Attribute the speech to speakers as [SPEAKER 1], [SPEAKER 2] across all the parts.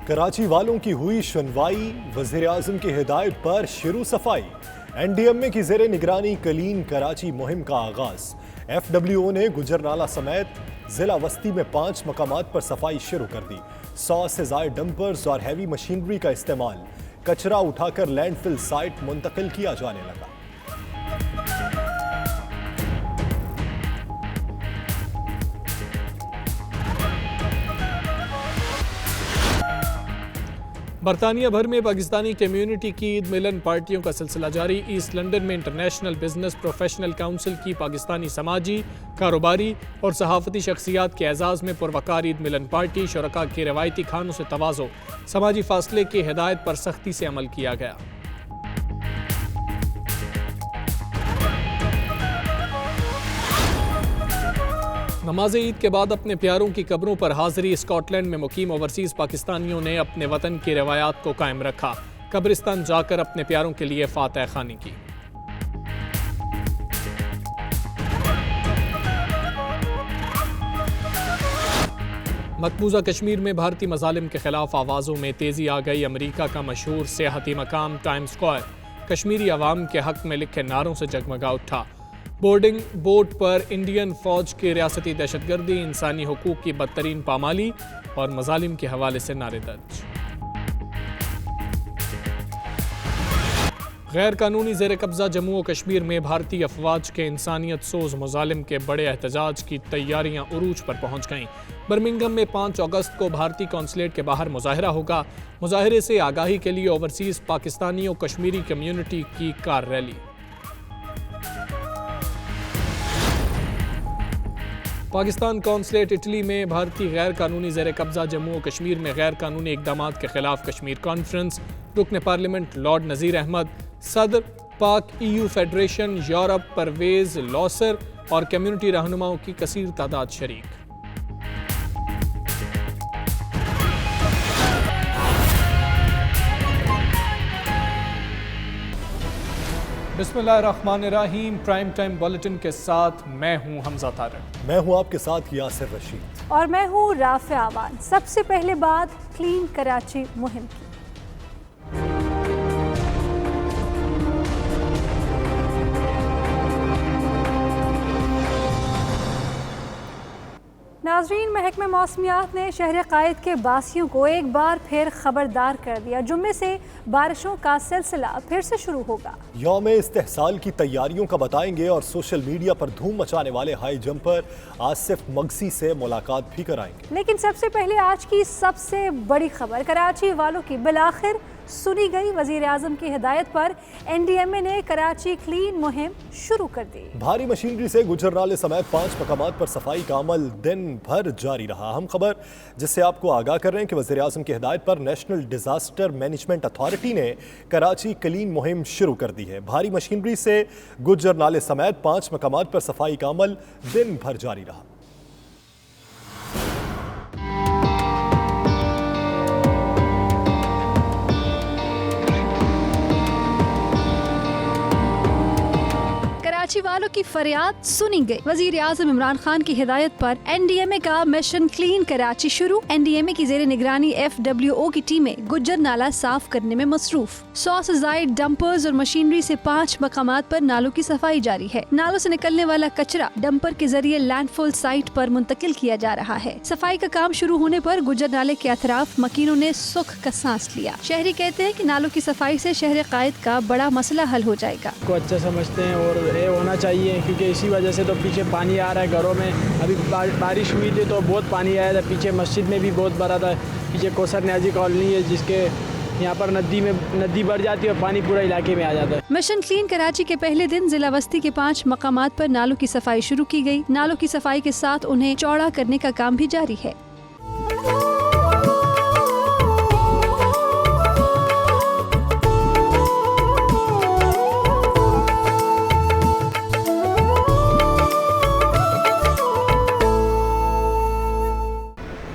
[SPEAKER 1] کراچی والوں کی ہوئی سنوائی، وزیر اعظم کی ہدایت پر شروع صفائی۔ این ڈی ایم اے کی زیر نگرانی کلین کراچی مہم کا آغاز۔ ایف ڈبلیو او نے گجرنالہ سمیت ضلع وسطی میں 5 مقامات پر صفائی شروع کر دی۔ 100 سے زائد ڈمپرز اور ہیوی مشینری کا استعمال، کچرا اٹھا کر لینڈ فل سائٹ منتقل کیا جانے لگا۔
[SPEAKER 2] برطانیہ بھر میں پاکستانی کمیونٹی کی عید ملن پارٹیوں کا سلسلہ جاری۔ ایسٹ لنڈن میں انٹرنیشنل بزنس پروفیشنل کونسل کی پاکستانی سماجی، کاروباری اور صحافتی شخصیات کے اعزاز میں پروقار عید ملن پارٹی، شرکاء کے روایتی کھانوں سے تواضع، سماجی فاصلے کی ہدایت پر سختی سے عمل کیا گیا۔ نماز عید کے بعد اپنے پیاروں کی قبروں پر حاضری۔ اسکاٹ لینڈ میں مقیم اوورسیز پاکستانیوں نے اپنے وطن کی روایات کو قائم رکھا، قبرستان جا کر اپنے پیاروں کے لیے فاتحہ خوانی کی۔ مقبوضہ کشمیر میں بھارتی مظالم کے خلاف آوازوں میں تیزی آ گئی۔ امریکہ کا مشہور سیاحتی مقام ٹائم اسکوائر کشمیری عوام کے حق میں لکھے نعروں سے جگمگا اٹھا۔ بورڈنگ بوٹ پر انڈین فوج کی ریاستی دہشت گردی، انسانی حقوق کی بدترین پامالی اور مظالم کے حوالے سے نعرے درج۔ غیر قانونی زیر قبضہ جموں و کشمیر میں بھارتی افواج کے انسانیت سوز مظالم کے بڑے احتجاج کی تیاریاں عروج پر پہنچ گئیں۔ برمنگھم میں 5 اگست کو بھارتی قونصلیٹ کے باہر مظاہرہ ہوگا۔ مظاہرے سے آگاہی کے لیے اوورسیز پاکستانی اور کشمیری کمیونٹی کی کار ریلی۔ پاکستان قونصلیٹ اٹلی میں بھارتی غیر قانونی زیر قبضہ جموں و کشمیر میں غیر قانونی اقدامات کے خلاف کشمیر کانفرنس، رکن پارلیمنٹ لارڈ نذیر احمد، صدر پاک EU فیڈریشن یورپ پرویز لوسر اور کمیونٹی رہنماؤں کی کثیر تعداد شریک۔ بسم اللہ الرحمن الرحیم۔ پرائم ٹائم بلیٹن کے ساتھ میں ہوں حمزہ طارق۔
[SPEAKER 1] میں ہوں آپ کے ساتھ یاسر رشید
[SPEAKER 3] اور میں ہوں رافع امان۔ سب سے پہلے بات کلین کراچی مہم کی۔ ناظرین، محکمہ موسمیات نے شہر قائد کے باسیوں کو ایک بار پھر خبردار کر دیا۔ جمعے سے بارشوں کا سلسلہ پھر سے شروع ہوگا۔
[SPEAKER 1] یوم استحصال کی تیاریوں کا بتائیں گے اور سوشل میڈیا پر دھوم مچانے والے ہائی جمپر آصف مگسی سے ملاقات بھی کرائیں گے۔
[SPEAKER 3] لیکن سب سے پہلے آج کی سب سے بڑی خبر، کراچی والوں کی بالآخر سنی گئی۔ وزیر اعظم کی ہدایت پر این ڈی ایم اے نے کراچی کلین مہم شروع کر دی۔
[SPEAKER 1] بھاری مشینری سے گجرنالے سمیت 5 مقامات پر صفائی کا عمل دن بھر جاری رہا۔ اہم خبر جس سے آپ کو آگاہ کر رہے ہیں کہ وزیر اعظم کی ہدایت پر نیشنل ڈیزاسٹر مینجمنٹ اتھارٹی نے کراچی کلین مہم شروع کر دی ہے۔ بھاری مشینری سے گجرنالے سمیت 5 مقامات پر صفائی کا عمل دن بھر جاری رہا۔
[SPEAKER 3] کراچی والوں کی فریاد سنی گئی۔ وزیر اعظم عمران خان کی ہدایت پر این ڈی ایم اے کا مشن کلین کراچی شروع۔ این ڈی ایم اے کی زیر نگرانی ایف ڈبلیو او کی ٹیمیں گجر نالہ صاف کرنے میں مصروف۔ 100 سے زائد ڈمپرز اور مشینری سے 5 مقامات پر نالوں کی صفائی جاری ہے۔ نالوں سے نکلنے والا کچرا ڈمپر کے ذریعے لینڈ فل سائٹ پر منتقل کیا جا رہا ہے۔ صفائی کا کام شروع ہونے پر گجر نالے کے اطراف مکینوں نے سکھ کا سانس لیا۔ شہری کہتے ہیں کہ نالوں کی صفائی سے شہر قائد کا بڑا مسئلہ حل ہو جائے گا۔
[SPEAKER 4] کو اچھا سمجھتے ہیں اور یہ ہونا چاہیے، کیونکہ اسی وجہ سے تو پیچھے پانی آ رہا ہے گھروں میں۔ ابھی بارش ہوئی تھی تو بہت پانی آیا تھا، پیچھے مسجد میں بھی بہت بھرا تھا۔ پیچھے کوثر نیازی کالونی ہے جس کے یہاں پر ندی بڑھ جاتی ہے اور پانی پورا علاقے میں آ جاتا ہے۔
[SPEAKER 3] مشن کلین کراچی کے پہلے دن ضلع وسطی کے 5 مقامات پر نالوں کی صفائی شروع کی گئی۔ نالوں کی صفائی کے ساتھ انہیں چوڑا کرنے کا کام بھی جاری ہے۔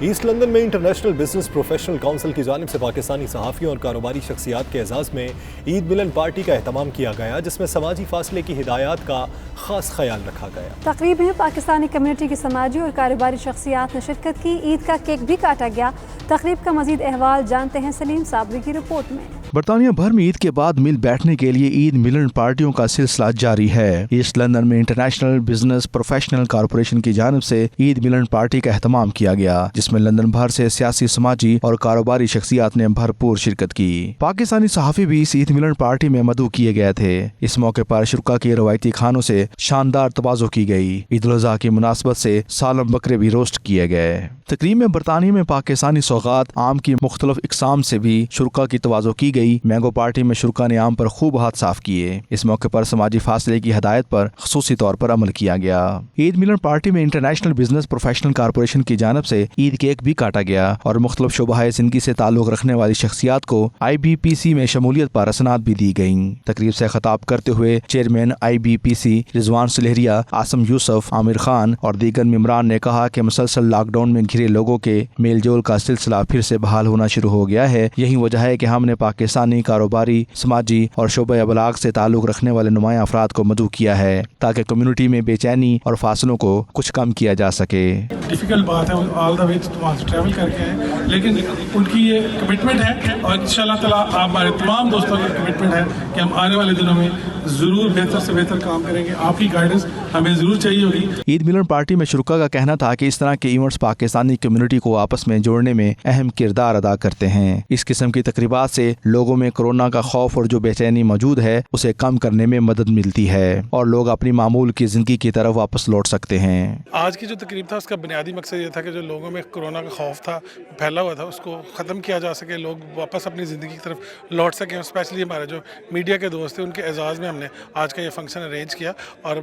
[SPEAKER 1] ایسٹ لندن میں انٹرنیشنل بزنس پروفیشنل کونسل کی جانب سے پاکستانی صحافیوں اور کاروباری شخصیات کے اعزاز میں عید ملن پارٹی کا اہتمام کیا گیا، جس میں سماجی فاصلے کی ہدایات کا خاص خیال رکھا گیا۔
[SPEAKER 3] تقریب میں پاکستانی کمیونٹی کی سماجی اور کاروباری شخصیات نے شرکت کی، عید کا کیک بھی کاٹا گیا۔ تقریب کا مزید احوال جانتے ہیں سلیم صابری کی رپورٹ میں۔
[SPEAKER 5] برطانیہ بھر میں عید کے بعد مل بیٹھنے کے لیے عید ملن پارٹیوں کا سلسلہ جاری ہے۔ ایسٹ لندن میں انٹرنیشنل بزنس پروفیشنل کارپوریشن کی جانب سے عید ملن پارٹی کا اہتمام کیا گیا، جس میں لندن بھر سے سیاسی، سماجی اور کاروباری شخصیات نے بھرپور شرکت کی۔ پاکستانی صحافی بھی اس عید ملن پارٹی میں مدعو کیے گئے تھے۔ اس موقع پر شرکا کے روایتی کھانوں سے شاندار تواضع کی گئی۔ عید الاضحیٰ کی مناسبت سے سالم بکرے بھی روسٹ کیے گئے۔ تقریب میں برطانیہ میں پاکستانی سوغات آم کی مختلف اقسام سے بھی شرکا کی تواضع کی گئی۔ مینگو پارٹی میں شرکا نے آم پر خوب ہاتھ صاف کیے۔ اس موقع پر سماجی فاصلے کی ہدایت پر خصوصی طور پر عمل کیا گیا۔ عید ملن پارٹی میں انٹرنیشنل بزنس پروفیشنل کارپوریشن کی جانب سے عید کیک بھی کاٹا گیا اور مختلف شعبہ زندگی سے تعلق رکھنے والی شخصیات کو IBPC میں شمولیت پر اسناد بھی دی گئیں۔ تقریب سے خطاب کرتے ہوئے چیئرمین IBPC رضوان سلیہریہ، عاصم یوسف، عامر خان اور دیگر ممبران نے کہا کہ مسلسل لاک ڈاؤن میں گھرے لوگوں کے میل جول کا سلسلہ پھر سے بحال ہونا شروع ہو گیا ہے۔ یہی وجہ ہے کہ ہم نے پاکستانی کاروباری، سماجی اور شعبہ ابلاغ سے تعلق رکھنے والے نمایاں افراد کو مدعو کیا ہے تاکہ کمیونٹی میں بے چینی اور فاصلوں کو کچھ کم کیا جا سکے۔
[SPEAKER 6] ڈیفیکلٹ بات ہے، آل دا وے وہاں سے ٹریول کر کے ہیں، لیکن ان کی یہ کمٹمنٹ ہے اور انشاءاللہ تعالیٰ آپ ہمارے تمام دوستوں کی کمٹمنٹ ہے کہ ہم آنے والے دنوں میں ضرور بہتر سے بہتر کام کریں گے۔ آپ کی گائیڈنس ہمیں ضرور چاہیے ہوگی۔
[SPEAKER 5] عید ملن پارٹی میں شرکا کا کہنا تھا کہ اس طرح کے ایونٹس پاکستانی کمیونٹی کو آپس میں جوڑنے میں اہم کردار ادا کرتے ہیں۔ اس قسم کی تقریبات سے لوگوں میں کورونا کا خوف اور جو بے چینی موجود ہے اسے کم کرنے میں مدد ملتی ہے اور لوگ اپنی معمول کی زندگی کی طرف واپس لوٹ سکتے ہیں۔
[SPEAKER 6] آج کی جو تقریب تھا اس کا بنیادی مقصد یہ تھا کہ جو لوگوں میں کورونا کا خوف تھا، پھیلا ہوا تھا، اس کو ختم کیا جا سکے، لوگ واپس اپنی زندگی کی طرف لوٹ سکیں۔ اسپیشلی ہمارے جو میڈیا کے دوست تھے ان کے اعزاز میں ہم نے آج کا یہ فنکشن ارینج کیا اور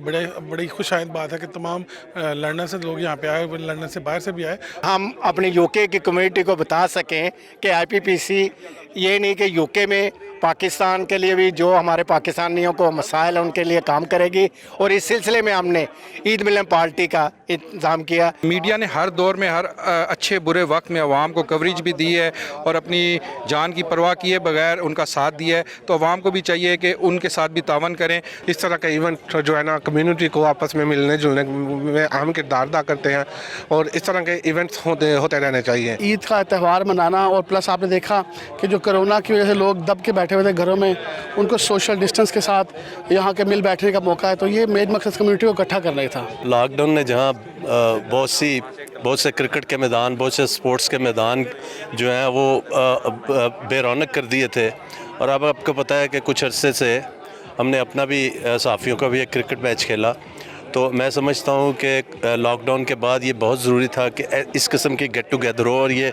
[SPEAKER 6] بڑی خوش آئند بات ہے کہ تمام لندن سے لوگ یہاں پہ آئے، لندن سے باہر سے بھی آئے۔
[SPEAKER 7] ہم اپنی UK کی کمیونٹی کو بتا سکیں کہ IPPC یہ نہیں کہ UK میں پاکستان کے لیے بھی جو ہمارے پاکستانیوں کو مسائل ہیں ان کے لیے کام کرے گی، اور اس سلسلے میں ہم نے عید ملن پارٹی کا انتظام کیا۔
[SPEAKER 8] میڈیا نے ہر دور میں، ہر اچھے برے وقت میں عوام کو کوریج بھی دی ہے اور اپنی جان کی پرواہ کیے بغیر ان کا ساتھ دیا ہے، تو عوام کو بھی چاہیے کہ ان کے ساتھ بھی تعاون کریں۔
[SPEAKER 9] اس طرح کا ایونٹ جو ہے نا کمیونٹی کو آپس میں ملنے جلنے میں اہم کردار ادا کرتے ہیں اور اس طرح کے ایونٹس ہوتے رہنے چاہیے۔
[SPEAKER 10] عید کا تہوار منانا اور پلس آپ نے دیکھا کہ جو کرونا کی وجہ سے لوگ دب کے بیٹھے ہوئے تھے گھروں میں، ان کو سوشل ڈسٹنس کے ساتھ یہاں کے مل بیٹھنے کا موقع ہے، تو یہ مین مقصد کمیونٹی کو اکٹھا کرنا ہی تھا۔
[SPEAKER 11] لاک ڈاؤن نے جہاں بہت سے کرکٹ کے میدان، بہت سے سپورٹس کے میدان جو ہیں وہ بے رونق کر دیے تھے، اور اب آپ کو پتہ ہے کہ کچھ عرصے سے ہم نے اپنا بھی صحافیوں کا بھی ایک کرکٹ میچ کھیلا، تو میں سمجھتا ہوں کہ لاک ڈاؤن کے بعد یہ بہت ضروری تھا کہ اس قسم کی گیٹ ٹوگیدر ہو، اور یہ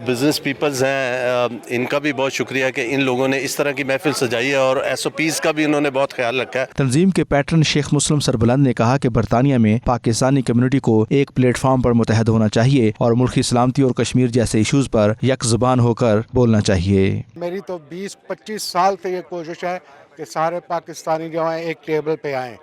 [SPEAKER 11] بزنس پیپلز ہیں ان کا بھی بہت شکریہ کہ ان لوگوں نے اس طرح کی محفل سجائی ہے اور SOPs کا بھی انہوں نے بہت خیال رکھا ہے۔
[SPEAKER 5] تنظیم کے پیٹرن شیخ مسلم سربلند نے کہا کہ برطانیہ میں پاکستانی کمیونٹی کو ایک پلیٹ فارم پر متحد ہونا چاہیے اور ملکی سلامتی اور کشمیر جیسے ایشوز پر یک زبان ہو کر بولنا چاہیے۔
[SPEAKER 12] میری تو 20-25 سال سے یہ کوشش ہے کہ سارے پاکستانی جو ہیں ایک ٹیبل پہ آئیں،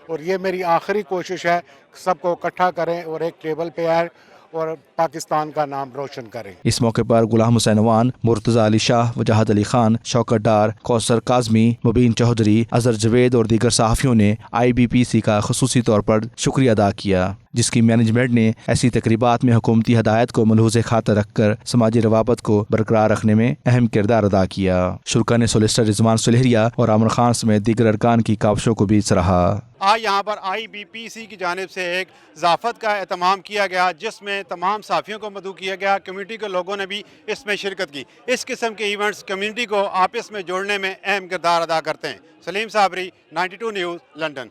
[SPEAKER 12] اور یہ میری آخری کوشش ہے سب کو اکٹھا کریں اور ایک ٹیبل پہ آئیں اور پاکستان کا نام روشن کریں۔
[SPEAKER 5] اس موقع پر غلام حسین وان، مرتضی علی شاہ، وجاہت علی خان، شوکت ڈار، کوثر کاظمی، مبین چودھری، اظہر جوید اور دیگر صحافیوں نے IBPC کا خصوصی طور پر شکریہ ادا کیا، جس کی مینجمنٹ نے ایسی تقریبات میں حکومتی ہدایت کو ملحوظ خاطر رکھ کر سماجی روابط کو برقرار رکھنے میں اہم کردار ادا کیا۔ شرکا نے سولیسٹر رضوان سلیہریہ اور عامر خان سمیت دیگر ارکان کی کاوشوں کو بھی سراہا۔
[SPEAKER 13] آج یہاں پر IBPC کی جانب سے ایک ضیافت کا اہتمام کیا گیا، جس میں تمام صحافیوں کو مدعو کیا گیا، کمیونٹی کے لوگوں نے بھی اس میں شرکت کی۔ اس قسم کے ایونٹس کمیونٹی کو آپس میں جوڑنے میں اہم کردار ادا کرتے ہیں۔ سلیم صابری، 92 نیوز، لندن۔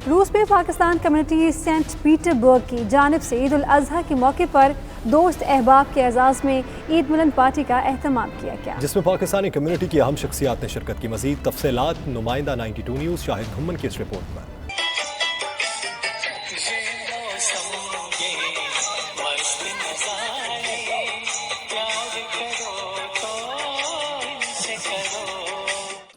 [SPEAKER 3] روس میں پاکستان کمیونٹی سینٹ پیٹر برگ کی جانب سے عید الاضحیٰ کے موقع پر دوست احباب کے اعزاز میں عید ملن پارٹی کا اہتمام کیا گیا،
[SPEAKER 1] جس میں پاکستانی کمیونٹی کی اہم شخصیات نے شرکت کی۔ مزید تفصیلات نمائندہ 92 نیوز شاہد گھمن کی اس رپورٹ میں۔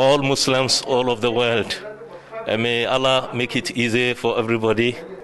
[SPEAKER 14] all Muslims all of the world. May Allah make it easy for everybody.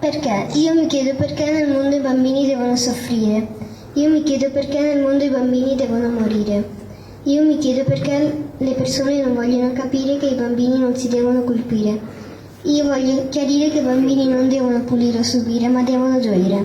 [SPEAKER 15] Perché io mi chiedo perché nel mondo i bambini devono soffrire. Io mi chiedo perché nel mondo i bambini devono morire. Io mi chiedo perché le persone non vogliono capire che i bambini non si devono colpire. Io voglio chiarire che i bambini non devono pulire o subire, ma devono gioire.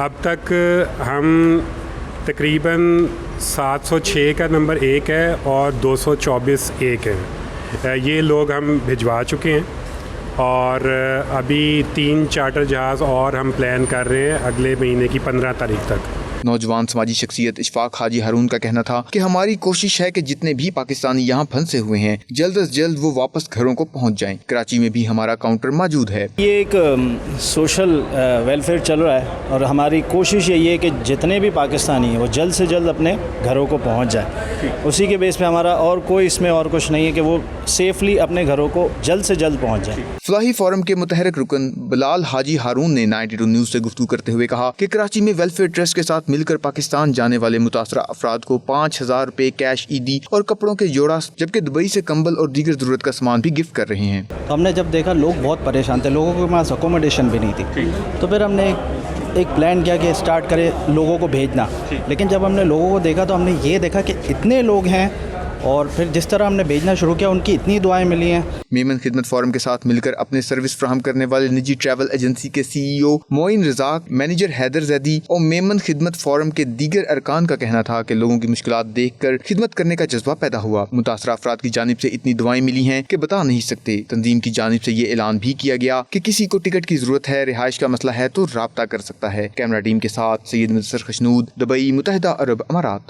[SPEAKER 16] اب تک ہم تقریباً 706 کا number 1 ہے اور 224 1 ہے، یہ لوگ ہم بھجوا چکے ہیں، اور ابھی 3 چارٹر جہاز اور ہم پلان کر رہے ہیں اگلے مہینے کی 15 تاریخ تک۔
[SPEAKER 17] نوجوان سماجی شخصیت اشفاق حاجی ہارون کا کہنا تھا کہ ہماری کوشش ہے کہ جتنے بھی پاکستانی یہاں پھنسے ہوئے ہیں جلد از جلد وہ واپس گھروں کو پہنچ جائیں۔ کراچی میں بھی ہمارا کاؤنٹر موجود ہے۔
[SPEAKER 4] یہ ایک سوشل ویلفیئر چل رہا ہے اور ہماری کوشش یہی ہے کہ جتنے بھی پاکستانی ہیں وہ جلد سے جلد اپنے گھروں کو پہنچ جائیں، اسی کے بیس پہ ہمارا اور کوئی اس میں اور کچھ نہیں ہے کہ وہ سیفلی اپنے گھروں کو جلد سے جلد پہنچ جائیں۔
[SPEAKER 17] فلاحی فورم کے متحرک رکن بلال حاجی ہارون نے 92 نیوز سے گفتگو کرتے ہوئے کہا کہ کراچی میں ویلفیئر ٹرسٹ کے ساتھ مل کر پاکستان جانے والے متاثرہ افراد کو 5000 روپے کیش عیدی اور کپڑوں کے جوڑا، جبکہ دبئی سے کمبل اور دیگر ضرورت کا سامان بھی گفٹ کر رہے ہیں۔
[SPEAKER 4] ہم نے جب دیکھا لوگ بہت پریشان تھے، لوگوں کے پاس اکوموڈیشن بھی نہیں تھی، تو پھر ہم نے ایک پلان کیا کہ اسٹارٹ کرے لوگوں کو بھیجنا، لیکن جب ہم نے لوگوں کو دیکھا تو ہم نے یہ دیکھا کہ اتنے لوگ ہیں اور پھر جس طرح ہم نے بھیجنا شروع کیا ان کی اتنی دعائیں ملی ہیں۔
[SPEAKER 17] میمن خدمت فورم کے ساتھ مل کر اپنے سروس فراہم کرنے والے نجی ٹریول ایجنسی کے سی ای او معین رزاق، مینیجر حیدر زیدی اور میمن خدمت فورم کے دیگر ارکان کا کہنا تھا کہ لوگوں کی مشکلات دیکھ کر خدمت کرنے کا جذبہ پیدا ہوا۔ متاثرہ افراد کی جانب سے اتنی دعائیں ملی ہیں کہ بتا نہیں سکتے۔ تنظیم کی جانب سے یہ اعلان بھی کیا گیا کہ کسی کو ٹکٹ کی ضرورت ہے، رہائش کا مسئلہ ہے تو رابطہ کر سکتا ہے۔ کیمرہ ٹیم کے ساتھ سید مدثر خشنود، دبئی، متحدہ عرب امارات۔